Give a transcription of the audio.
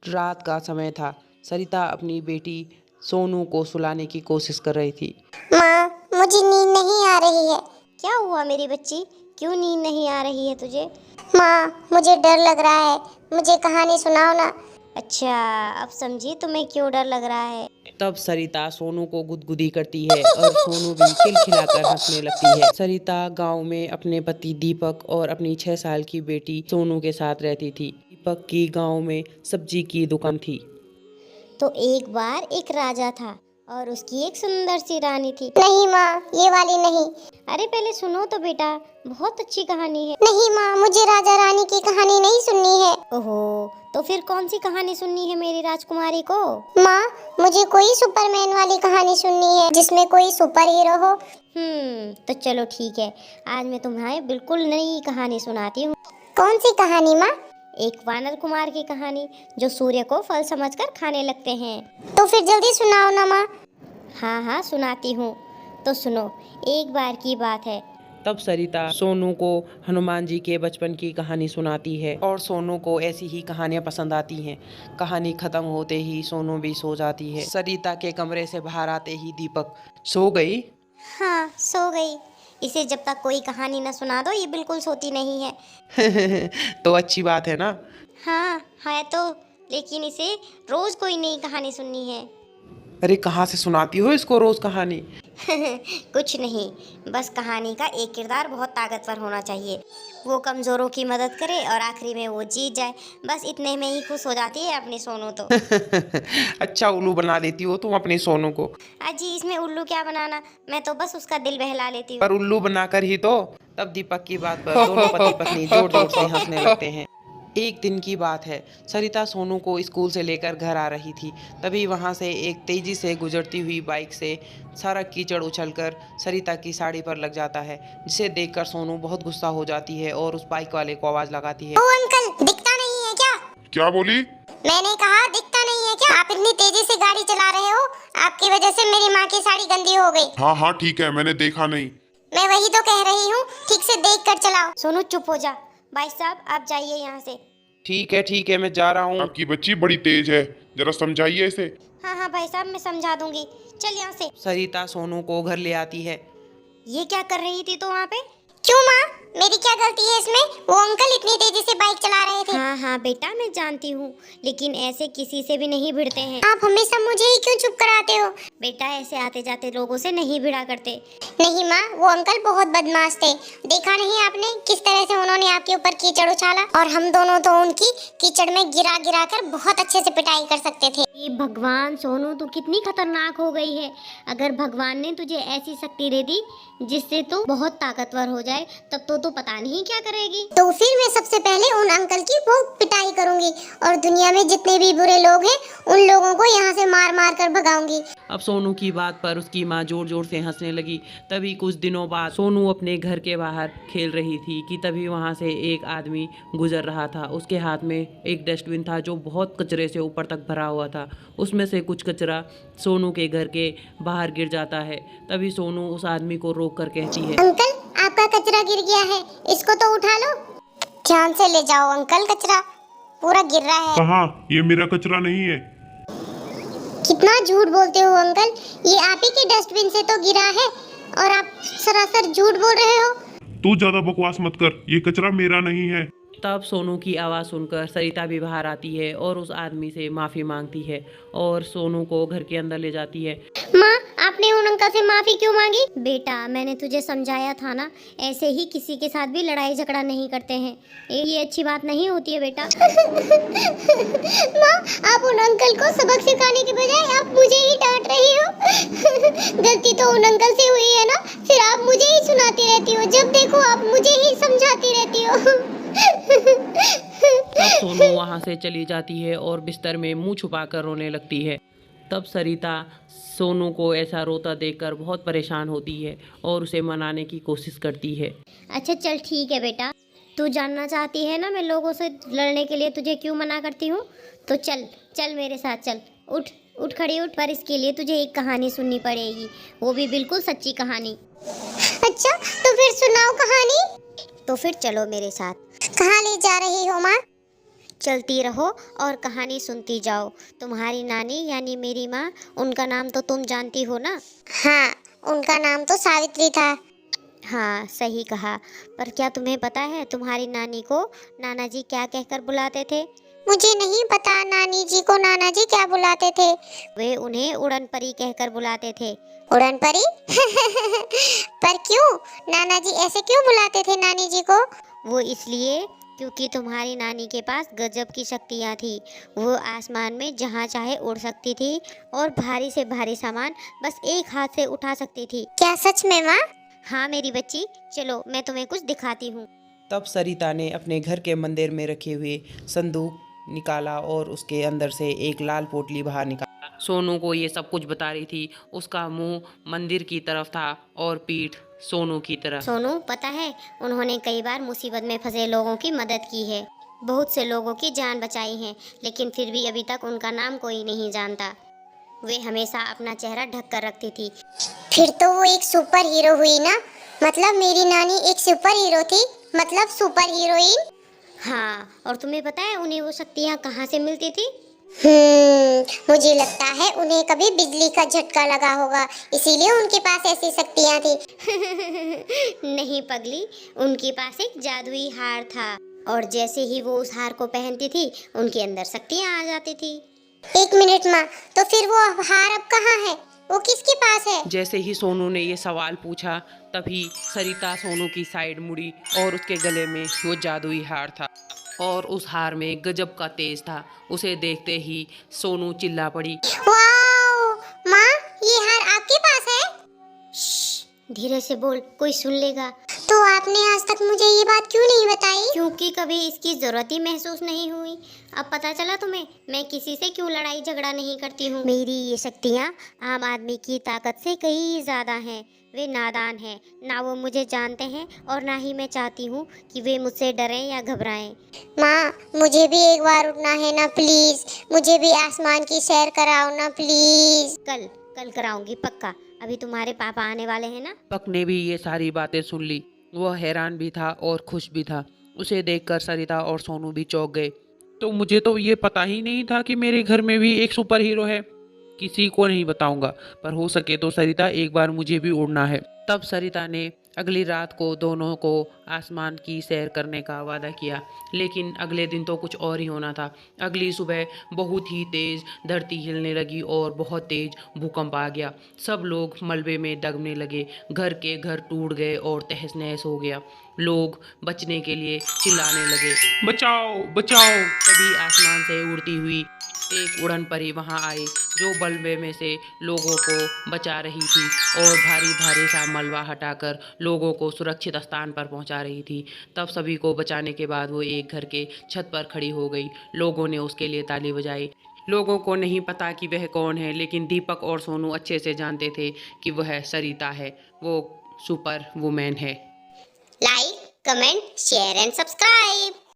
रात का समय था। सरिता अपनी बेटी सोनू को सुलाने की कोशिश कर रही थी। माँ, मुझे नींद नहीं आ रही है। क्या हुआ मेरी बच्ची, क्यों नींद नहीं आ रही है तुझे? माँ, मुझे डर लग रहा है, मुझे कहानी सुनाओ ना। अच्छा, अब समझी तुम्हें क्यों डर लग रहा है। तब सरिता सोनू को गुदगुदी करती है और सोनू भी खिलखिलाकर हंसने लगती है। सरिता गांव में अपने पति दीपक और अपनी 6 साल की बेटी सोनू के साथ रहती थी। दीपक की गांव में सब्जी की दुकान थी। तो एक बार एक राजा था और उसकी एक सुंदर सी रानी थी। नहीं माँ, ये वाली नहीं। अरे पहले सुनो तो बेटा, बहुत अच्छी कहानी है। नहीं माँ, मुझे राजा रानी की कहानी नहीं सुननी है। ओहो, तो फिर कौन सी कहानी सुननी है मेरी राजकुमारी को? माँ, मुझे कोई सुपरमैन वाली कहानी सुननी है जिसमें कोई सुपर हीरो हो। तो चलो ठीक है, आज मैं तुम्हें बिल्कुल नई कहानी सुनाती हूँ। कौन सी कहानी माँ? एक वानर कुमार की कहानी जो सूर्य को फल समझकर खाने लगते हैं। तो फिर जल्दी सुनाओ ना माँ। हाँ हाँ, सुनाती हूँ, तो सुनो। एक बार की बात है। तब सरिता सोनू को हनुमान जी के बचपन की कहानी सुनाती है और सोनू को ऐसी ही कहानियां पसंद आती हैं। कहानी खत्म होते ही सोनू भी सो जाती है। सरिता के कमरे से बाहर आते ही दीपक सो गई। हाँ, सो गई। इसे जब तक कोई कहानी न सुना दो ये बिल्कुल सोती नहीं है। तो अच्छी बात है ना। हाँ है तो, लेकिन इसे रोज कोई नई कहानी सुननी है। अरे कहाँ से सुनाती हो इसको रोज कहानी? कुछ नहीं, बस कहानी का एक किरदार बहुत ताकतवर होना चाहिए। वो कमजोरों की मदद करे और आखिरी में वो जीत जाए। बस इतने में ही खुश हो जाती है अपनी सोनू तो। अच्छा उल्लू बना देती हो तुम अपनी सोनू को। अजी, इसमें उल्लू क्या बनाना, मैं तो बस उसका दिल बहला लेती हूँ। पर उल्लू बनाकर ही तो। तब दीपक की बात पर दोनों पति पत्नी जोर जोर से हंसने लगते हैं। एक दिन की बात है, सरिता सोनू को स्कूल से लेकर घर आ रही थी। तभी वहां से एक तेजी से गुजरती हुई बाइक से सारा कीचड़ उछलकर सरिता की साड़ी पर लग जाता है, जिसे देखकर सोनू बहुत गुस्सा हो जाती है और उस बाइक वाले को आवाज लगाती है। ओ अंकल, दिखता नहीं है क्या? क्या बोली? मैंने कहा दिखता नहीं है क्या? आप इतनी तेजी से गाड़ी चला रहे हो, आपकी वजह से मेरी माँ की साड़ी गंदी हो गई। हाँ हाँ ठीक है, मैंने देखा नहीं। मैं वही तो कह रही हूँ, ठीक से देख कर चलाओ। सोनू चुप हो जा। भाई साहब, आप जाइए यहाँ से। ठीक है मैं जा रहा हूँ। आपकी बच्ची बड़ी तेज है, जरा समझाइए इसे। हाँ हाँ भाई साहब, मैं समझा दूंगी। चल यहाँ से। सरिता सोनू को घर ले आती है। ये क्या कर रही थी तो वहाँ पे? क्यों माँ, मेरी क्या गलती है इसमें? वो अंकल इतनी तेजी से बाइक चला रहे थे। हाँ हाँ बेटा, मैं जानती हूँ, लेकिन ऐसे किसी से भी नहीं भिड़ते हैं। आप हमेशा मुझे ही क्यों चुप कराते हो? बेटा, ऐसे आते जाते लोगों से नहीं भिड़ा करते। नहीं माँ, वो अंकल बहुत बदमाश थे। देखा नहीं आपने किस तरह से उन्होंने आपके ऊपर कीचड़ उछाला, और हम दोनों तो उनकी कीचड़ में गिरा गिरा कर बहुत अच्छे से पिटाई कर सकते थे। ये भगवान, सोनू तू कितनी खतरनाक हो गई है। अगर भगवान ने तुझे ऐसी शक्ति दे दी जिससे तू बहुत ताकतवर हो जाए, तब तो तू पता नहीं क्या करेगी। तो फिर मैं सबसे पहले उन अंकल की बहुत पिटाई करूंगी और दुनिया में जितने भी बुरे लोग हैं उन लोगों को यहाँ से मार मार कर भगाऊंगी। अब सोनू की बात पर उसकी माँ जोर जोर से हंसने लगी। तभी कुछ दिनों बाद सोनू अपने घर के बाहर खेल रही थी कि तभी वहाँ से एक आदमी गुजर रहा था। उसके हाथ में एक डस्टबिन था जो बहुत कचरे से ऊपर तक भरा हुआ था। उसमें से कुछ कचरा सोनू के घर के बाहर गिर जाता है। तभी सोनू उस आदमी को रोक कर कहती है, अंकल, आपका कचरा गिर गया है, इसको तो उठा लो। ध्यान से ले जाओ अंकल, कचरा पूरा गिर रहा है। कहाँ? ये मेरा कचरा नहीं है। कितना झूठ बोलते हो अंकल, ये आप ही के डस्टबिन से तो गिरा है और आप सरासर झूठ बोल रहे हो। तू ज्यादा बकवास मत कर, ये कचरा मेरा नहीं है। तब सोनू की आवाज़ सुनकर सरिता भी बाहर आती है और उस आदमी से माफ़ी मांगती है और सोनू को घर के अंदर ले जाती है। माँ, आपने उन अंकल से माफी क्यों मांगी? बेटा, मैंने तुझे समझाया था ना, ऐसे ही किसी के साथ भी लड़ाई झगड़ा नहीं करते हैं। ये अच्छी बात नहीं होती है बेटा। माँ, आप उन अंकल को सबक सिखाने के बजाय आप मुझे ही डांट रही हो। गलती तो उन अंकल से हुई है ना, फिर आप मुझे ही सुनाती रहती हो। जब देखो आप मुझे ही समझाती रहती हो। तब सोनू वहाँ से चली जाती है और बिस्तर में मुंह छुपाकर रोने लगती है। तब सरिता सोनू को ऐसा रोता देखकर बहुत परेशान होती है और उसे मनाने की कोशिश करती है। अच्छा चल ठीक है बेटा, तू जानना चाहती है ना मैं लोगों से लड़ने के लिए तुझे क्यों मना करती हूँ, तो चल चल मेरे साथ चल। उठ उठ खड़ी उठ, पर इसके लिए तुझे एक कहानी सुननी पड़ेगी, वो भी बिल्कुल सच्ची कहानी। अच्छा, तो फिर सुनाओ कहानी। तो फिर चलो मेरे साथ। कहाँ ले जा रही हो माँ? चलती रहो और कहानी सुनती जाओ। तुम्हारी नानी यानी मेरी माँ, उनका नाम तो तुम जानती हो ना? हाँ, उनका नाम तो सावित्री था। हाँ, सही कहा। पर क्या तुम्हें पता है तुम्हारी नानी को नाना जी क्या कहकर बुलाते थे? मुझे नहीं पता नानी जी को नाना जी क्या बुलाते थे। वे उन्हें उड़न परी कहकर बुलाते थे। उड़न परी? पर क्यों? नाना जी ऐसे क्यों बुलाते थे नानी जी को? वो इसलिए क्योंकि तुम्हारी नानी के पास गजब की शक्तियाँ थी। वो आसमान में जहाँ चाहे उड़ सकती थी और भारी से भारी सामान बस एक हाथ से उठा सकती थी। क्या सच में माँ? हाँ मेरी बच्ची, चलो मैं तुम्हें कुछ दिखाती हूँ। तब सरिता ने अपने घर के मंदिर में रखे हुए संदूक निकाला और उसके अंदर से एक लाल पोटली बाहर निकाला। सोनू को ये सब कुछ बता रही थी। उसका मुंह मंदिर की तरफ था और पीठ सोनू की तरफ। सोनू, पता है उन्होंने कई बार मुसीबत में फंसे लोगों की मदद की है, बहुत से लोगों की जान बचाई है, लेकिन फिर भी अभी तक उनका नाम कोई नहीं जानता। वे हमेशा अपना चेहरा ढक कर रखती थी। फिर तो वो एक सुपर हीरो हुई ना? मतलब मेरी नानी एक सुपर हीरो थी, मतलब सुपर हीरोइन। हाँ, और तुम्हें पता है उन्हें वो शक्तियाँ कहाँ से मिलती थी? मुझे लगता है उन्हें कभी बिजली का झटका लगा होगा, इसीलिए उनके पास ऐसी शक्तियाँ थी। नहीं पगली, उनके पास एक जादुई हार था और जैसे ही वो उस हार को पहनती थी उनके अंदर शक्तियाँ आ जाती थी। एक मिनट माँ, तो फिर वो हार अब कहाँ है? वो किसके पास है? जैसे ही सोनू ने ये सवाल पूछा तभी सरिता सोनू की साइड मुड़ी और उसके गले में वो जादुई हार था और उस हार में गजब का तेज था। उसे देखते ही सोनू चिल्ला पड़ी। वाओ! माँ, ये हार आपके पास है? धीरे से बोल, कोई सुन लेगा। तो आपने आज तक मुझे ये बात क्यों नहीं बताई? क्योंकि कभी इसकी जरूरत ही महसूस नहीं हुई। अब पता चला तुम्हें मैं किसी से क्यों लड़ाई झगड़ा नहीं करती हूँ। मेरी ये शक्तियाँ आम आदमी की ताकत से कहीं ज्यादा हैं। वे नादान हैं, ना वो मुझे जानते हैं और ना ही मैं चाहती हूँ कि वे मुझसे डरें या घबराएं। माँ, मुझे भी एक बार उड़ना है ना प्लीज, मुझे भी आसमान की सैर कराओ ना प्लीज। कल कराऊंगी पक्का। अभी तुम्हारे पापा आने वाले हैं ना? दीपक ने भी ये सारी बातें सुन ली। वह हैरान भी था और खुश भी था। उसे देखकर सरिता और सोनू भी चौंक गए। तो मुझे तो ये पता ही नहीं था कि मेरे घर में भी एक सुपर हीरो है। किसी को नहीं बताऊंगा, पर हो सके तो सरिता एक बार मुझे भी उड़ना है। तब सरिता ने अगली रात को दोनों को आसमान की सैर करने का वादा किया, लेकिन अगले दिन तो कुछ और ही होना था। अगली सुबह बहुत ही तेज धरती हिलने लगी और बहुत तेज भूकंप आ गया। सब लोग मलबे में दबने लगे, घर के घर टूट गए और तहस नहस हो गया। लोग बचने के लिए चिल्लाने लगे, बचाओ बचाओ। तभी आसमान से उड़ती हुई एक उड़न परी वहां आई, जो मलबे में से लोगों को बचा रही थी और भारी भारी सा मलबा हटाकर लोगों को सुरक्षित स्थान पर पहुंचा रही थी। तब सभी को बचाने के बाद वो एक घर के छत पर खड़ी हो गई। लोगों ने उसके लिए ताली बजाई। लोगों को नहीं पता कि वह कौन है, लेकिन दीपक और सोनू अच्छे से जानते थे कि वह सरिता है, वो सुपर वुमेन है। Like, comment, share and subscribe.